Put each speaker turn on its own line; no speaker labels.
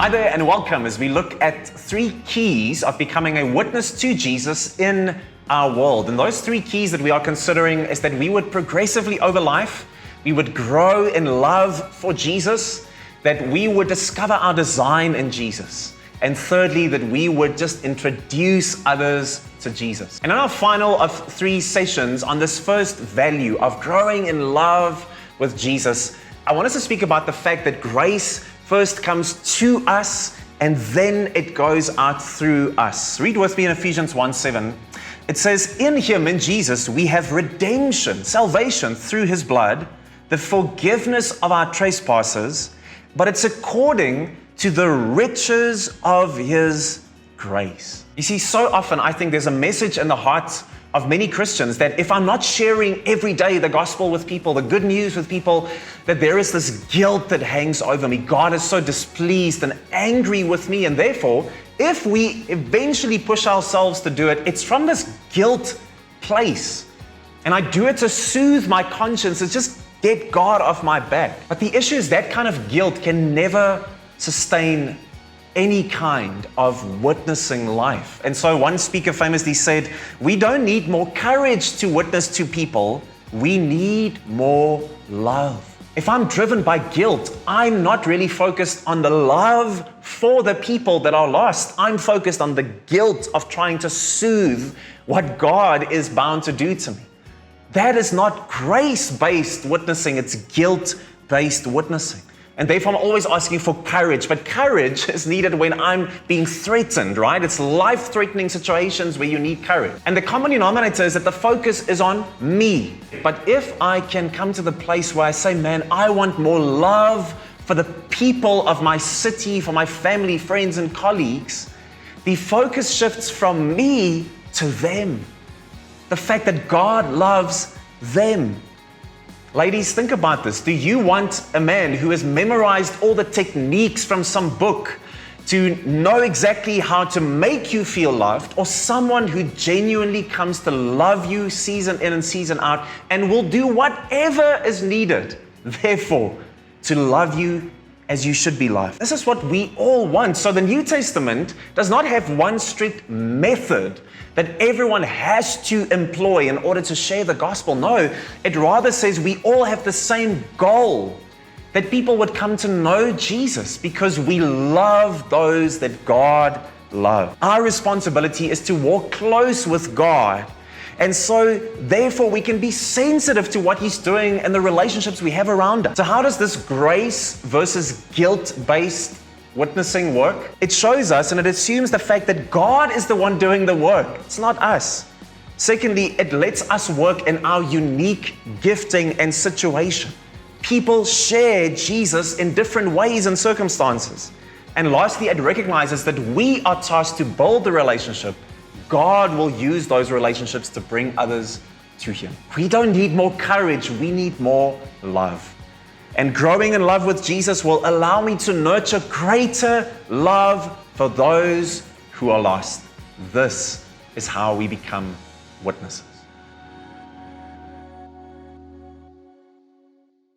Hi there and welcome as we look at 3 keys of becoming a witness to Jesus in our world. And those 3 keys that we are considering is that we would progressively over life, we would grow in love for Jesus, that we would discover our design in Jesus, and thirdly, that we would just introduce others to Jesus. And in our final of 3 sessions on this first value of growing in love with Jesus, I want us to speak about the fact that grace first comes to us and then it goes out through us. Read with me in Ephesians 1:7. It says, "In Him, in Jesus, we have redemption, salvation through His blood, the forgiveness of our trespasses, but it's according to the riches of His grace." You see, so often I think there's a message in the heart of many Christians that if I'm not sharing every day the gospel with people, the good news with people, that there is this guilt that hangs over me. God is so displeased and angry with me, and therefore, if we eventually push ourselves to do it, it's from this guilt place. And I do it to soothe my conscience, to just get God off my back. But the issue is that kind of guilt can never sustain any kind of witnessing life. And so one speaker famously said, we don't need more courage to witness to people, we need more love. If I'm driven by guilt, I'm not really focused on the love for the people that are lost. I'm focused on the guilt of trying to soothe what God is bound to do to me. That is not grace-based witnessing, it's guilt-based witnessing. And therefore, I'm always asking for courage. But courage is needed when I'm being threatened, right? It's life-threatening situations where you need courage. And the common denominator is that the focus is on me. But if I can come to the place where I say, man, I want more love for the people of my city, for my family, friends, and colleagues, the focus shifts from me to them. The fact that God loves them. Ladies, think about this. Do you want a man who has memorized all the techniques from some book to know exactly how to make you feel loved, or someone who genuinely comes to love you season in and season out and will do whatever is needed, therefore, to love you as you should be loved? This is what we all want. So the New Testament does not have one strict method that everyone has to employ in order to share the gospel. No, it rather says we all have the same goal, that people would come to know Jesus because we love those that God loves. Our responsibility is to walk close with God. And so, therefore, we can be sensitive to what He's doing and the relationships we have around us. So how does this grace versus guilt-based witnessing work? It shows us and it assumes the fact that God is the one doing the work. It's not us. Secondly, it lets us work in our unique gifting and situation. People share Jesus in different ways and circumstances. And lastly, it recognizes that we are tasked to build the relationship. God will use those relationships to bring others to Him. We don't need more courage, we need more love. And growing in love with Jesus will allow me to nurture greater love for those who are lost. This is how we become witnesses.